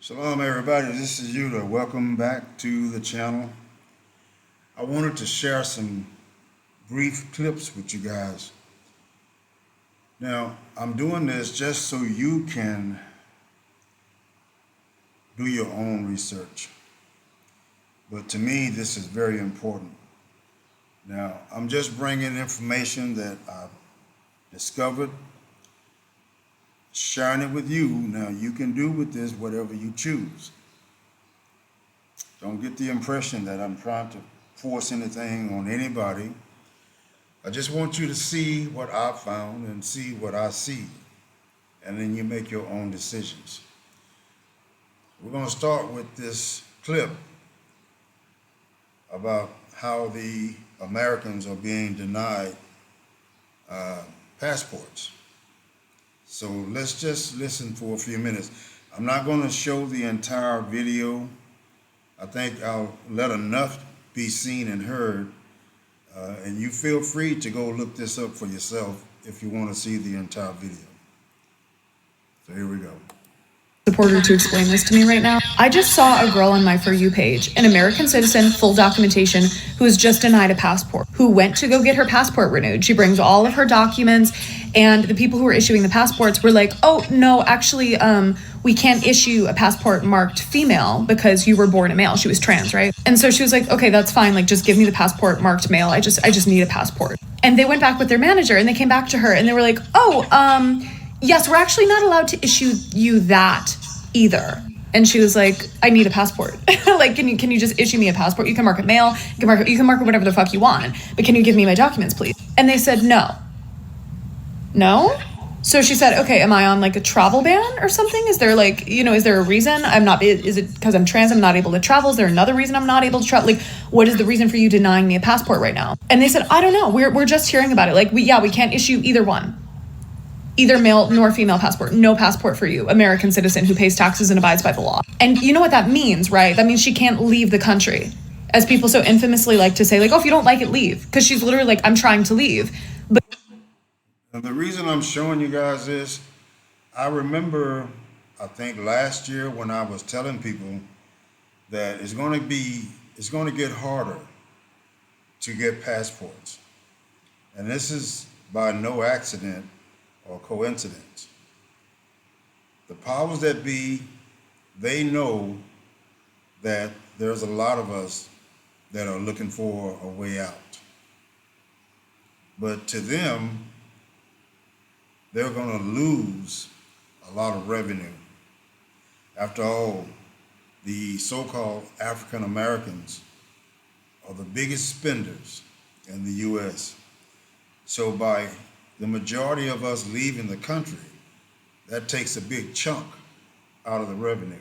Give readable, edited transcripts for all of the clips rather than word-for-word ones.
Shalom, everybody. This is Yuda. Welcome back to the channel. I wanted to share some brief clips with you guys. Now, I'm doing this just so you can do your own research. But to me, this is very important. Now, I'm just bringing information that I've discovered, sharing it with you. Now, you can do with this whatever you choose. Don't get the impression that I'm trying to force anything on anybody. I just want you to see what I found and see what I see, and then you make your own decisions. We're going to start with this clip about how the Americans are being denied passports. So let's just listen for a few minutes. I'm not going to show the entire video. I think I'll let enough be seen and heard. And you feel free to go look this up for yourself if you want to see the entire video. So here we go. Supporter to explain this to me right now. I just saw a girl on my For You page, an American citizen, full documentation, who was just denied a passport, who went to go get her passport renewed. She brings all of her documents, and the people who were issuing the passports were like, oh, no, actually, we can't issue a passport marked female because you were born a male. She was trans, right? And so she was like, okay, that's fine. Like, just give me the passport marked male. I just need a passport. And they went back with their manager, and they came back to her, and they were like, oh, yes, we're actually not allowed to issue you that either. And she was like, I need a passport. Like, can you just issue me a passport? You can mark it male, you can mark it whatever the fuck you want, but can you give me my documents, please? And they said, no. So she said, okay, am I on like a travel ban or something? Is there like, is there a reason is it because I'm trans, I'm not able to travel? Is there another reason I'm not able to travel? Like, what is the reason for you denying me a passport right now? And they said, I don't know. We're just hearing about it. Like, we can't issue either one. Either male nor female passport. No passport for you, American citizen who pays taxes and abides by the law. And you know what that means, right? That means she can't leave the country. As people so infamously like to say, like, oh, if you don't like it, leave. Because she's literally like, I'm trying to leave. But And the reason I'm showing you guys this, I remember, I think last year when I was telling people that it's going to get harder to get passports. And this is by no accident or coincidence. The powers that be, they know that there's a lot of us that are looking for a way out. But to them, they're going to lose a lot of revenue. After all, the so-called African Americans are the biggest spenders in the U.S. So by the majority of us leaving the country, that takes a big chunk out of the revenue.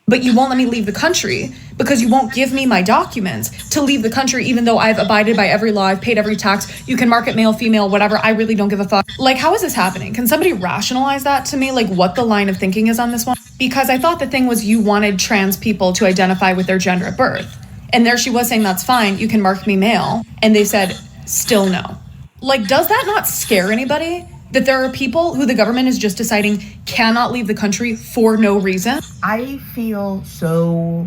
But you won't let me leave the country because you won't give me my documents to leave the country, even though I've abided by every law, I've paid every tax. You can mark it male, female, whatever. I really don't give a fuck. Like, how is this happening? Can somebody rationalize that to me? Like, what the line of thinking is on this one? Because I thought the thing was you wanted trans people to identify with their gender at birth. And there she was saying, that's fine. You can mark me male. And they said, still no. Like, does that not scare anybody? That there are people who the government is just deciding cannot leave the country for no reason? I feel so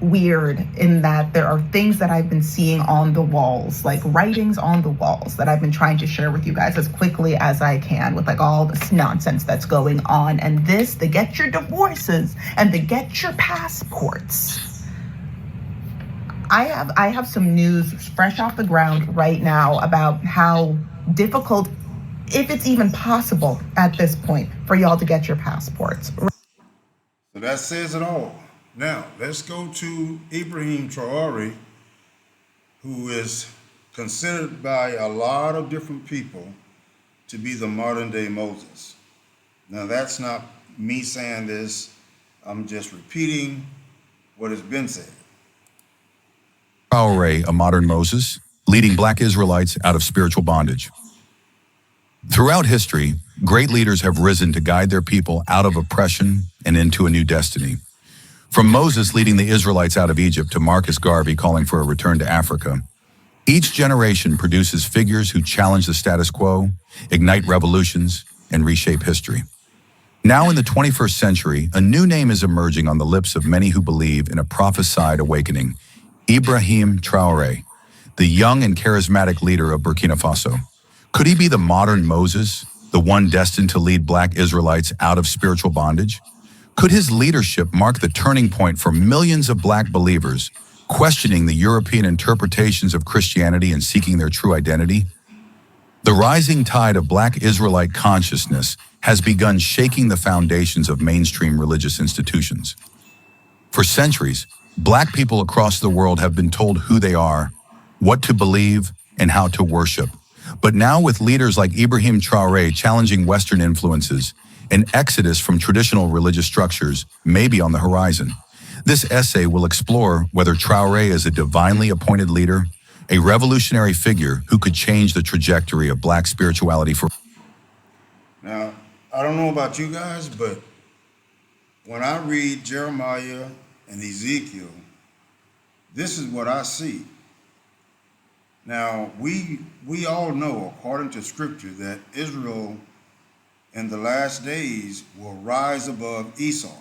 weird in that there are things that I've been seeing on the walls, like writings on the walls that I've been trying to share with you guys as quickly as I can with like all this nonsense that's going on. And this, the get your divorces and the get your passports. I have some news fresh off the ground right now about how difficult, if it's even possible at this point, for y'all to get your passports. So that says it all. Now, let's go to Ibrahim Traoré, who is considered by a lot of different people to be the modern day Moses. Now, that's not me saying this. I'm just repeating what has been said. Traoré, a modern Moses, leading Black Israelites out of spiritual bondage. Throughout history, great leaders have risen to guide their people out of oppression and into a new destiny. From Moses leading the Israelites out of Egypt to Marcus Garvey calling for a return to Africa, each generation produces figures who challenge the status quo, ignite revolutions, and reshape history. Now in the 21st century, a new name is emerging on the lips of many who believe in a prophesied awakening: Ibrahim Traoré, the young and charismatic leader of Burkina Faso. Could he be the modern Moses, the one destined to lead Black Israelites out of spiritual bondage? Could his leadership mark the turning point for millions of Black believers questioning the European interpretations of Christianity and seeking their true identity? The rising tide of Black Israelite consciousness has begun shaking the foundations of mainstream religious institutions. For centuries, Black people across the world have been told who they are, what to believe, and how to worship. But now, with leaders like Ibrahim Traoré challenging Western influences, an exodus from traditional religious structures may be on the horizon. This essay will explore whether Traoré is a divinely appointed leader, a revolutionary figure who could change the trajectory of Black spirituality for. Now, I don't know about you guys, but when I read Jeremiah and Ezekiel, this is what I see. Now, we all know, according to Scripture, that Israel in the last days will rise above Esau.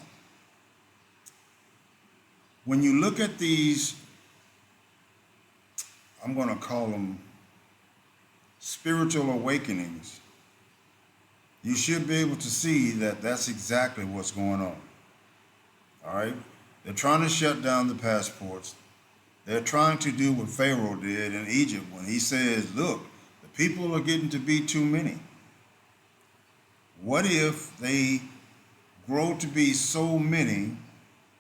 When you look at these, I'm going to call them spiritual awakenings, you should be able to see that that's exactly what's going on. All right? They're trying to shut down the passports. They're trying to do what Pharaoh did in Egypt when he says, look, the people are getting to be too many. What if they grow to be so many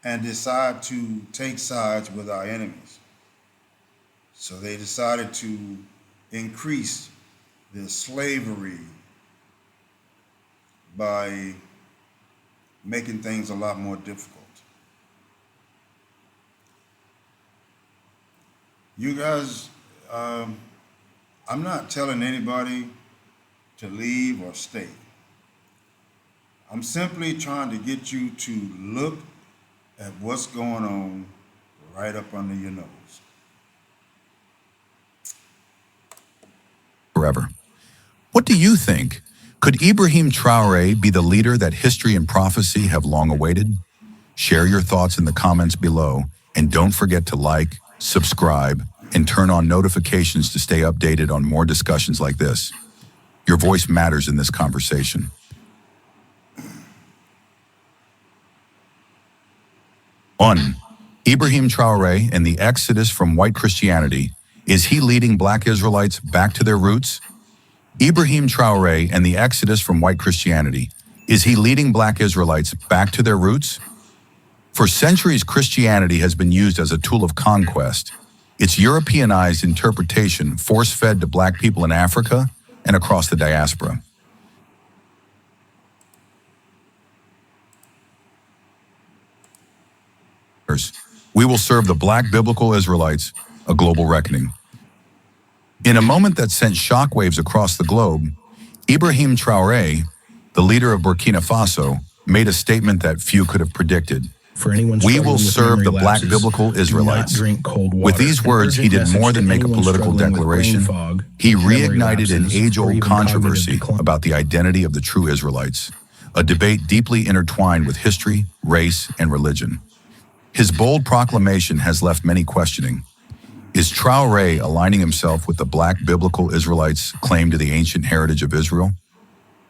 and decide to take sides with our enemies? So they decided to increase the slavery by making things a lot more difficult. You guys, I'm not telling anybody to leave or stay. I'm simply trying to get you to look at what's going on right up under your nose. Forever. What do you think? Could Ibrahim Traoré be the leader that history and prophecy have long awaited? Share your thoughts in the comments below, and don't forget to like, subscribe, and turn on notifications to stay updated on more discussions like this. Your voice matters in this conversation. One, Ibrahim Traoré and the exodus from white Christianity. Is he leading Black Israelites back to their roots? Ibrahim Traoré and the exodus from white Christianity. Is he leading Black Israelites back to their roots? For centuries, Christianity has been used as a tool of conquest. Its Europeanized interpretation force-fed to Black people in Africa and across the diaspora. We will serve the Black biblical Israelites a global reckoning. In a moment that sent shockwaves across the globe, Ibrahim Traoré, the leader of Burkina Faso, made a statement that few could have predicted. We will serve the Black biblical Israelites. With these words, he did more than make a political declaration. He reignited an age-old controversy about the identity of the true Israelites, a debate deeply intertwined with history, race, and religion. His bold proclamation has left many questioning. Is Traoré aligning himself with the Black biblical Israelites' claim to the ancient heritage of Israel?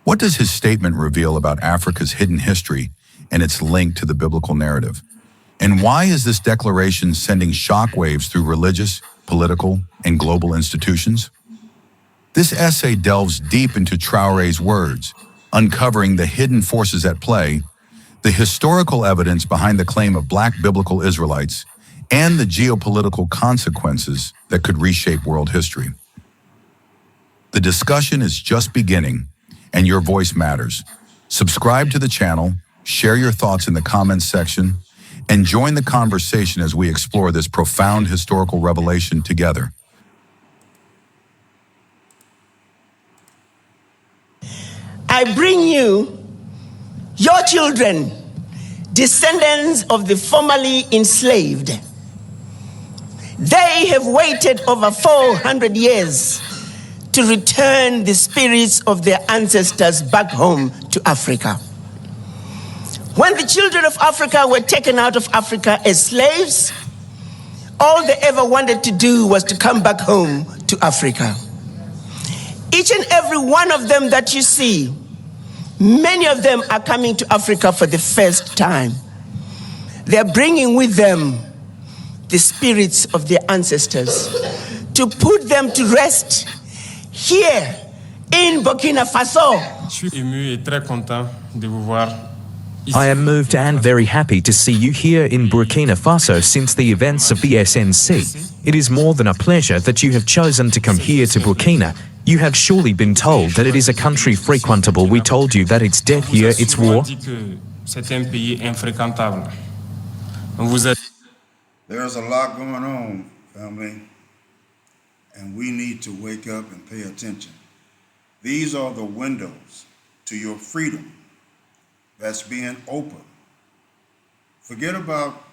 What does his statement reveal about Africa's hidden history and its link to the biblical narrative? And why is this declaration sending shockwaves through religious, political, and global institutions? This essay delves deep into Traoré's words, uncovering the hidden forces at play, the historical evidence behind the claim of Black biblical Israelites, and the geopolitical consequences that could reshape world history. The discussion is just beginning, and your voice matters. Subscribe to the channel, share your thoughts in the comments section, and join the conversation as we explore this profound historical revelation together. I bring you your children, descendants of the formerly enslaved. They have waited over 400 years to return the spirits of their ancestors back home to Africa. When the children of Africa were taken out of Africa as slaves, all they ever wanted to do was to come back home to Africa. Each and every one of them that you see, many of them are coming to Africa for the first time. They're bringing with them the spirits of their ancestors to put them to rest here in Burkina Faso. Je suis ému et très content de vous voir. I am moved and very happy to see you here in Burkina Faso since the events of the SNC. It is more than a pleasure that you have chosen to come here to Burkina. You have surely been told that it is a country frequentable. We told you that it's dead here, it's war. C'est un pays infréquentable. There's a lot going on, family, and we need to wake up and pay attention. These are the windows to your freedom that's being opened. Forget about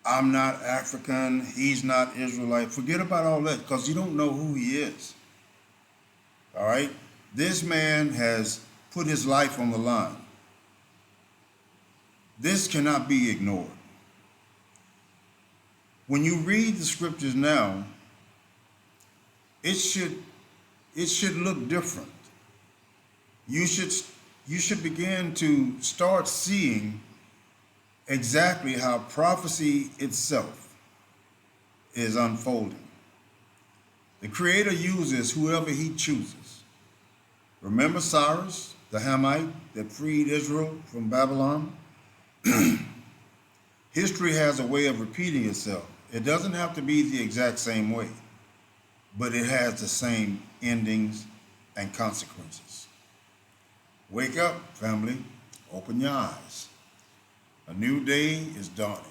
I'm not African, he's not Israelite. Forget about all that because you don't know who he is. All right? This man has put his life on the line. This cannot be ignored. When you read the scriptures now, it should look different. You should begin to start seeing exactly how prophecy itself is unfolding. The Creator uses whoever he chooses. Remember Cyrus, the Hamite that freed Israel from Babylon? History has a way of repeating itself. It doesn't have to be the exact same way, but it has the same endings and consequences. Wake up, family. Open your eyes. A new day is dawning.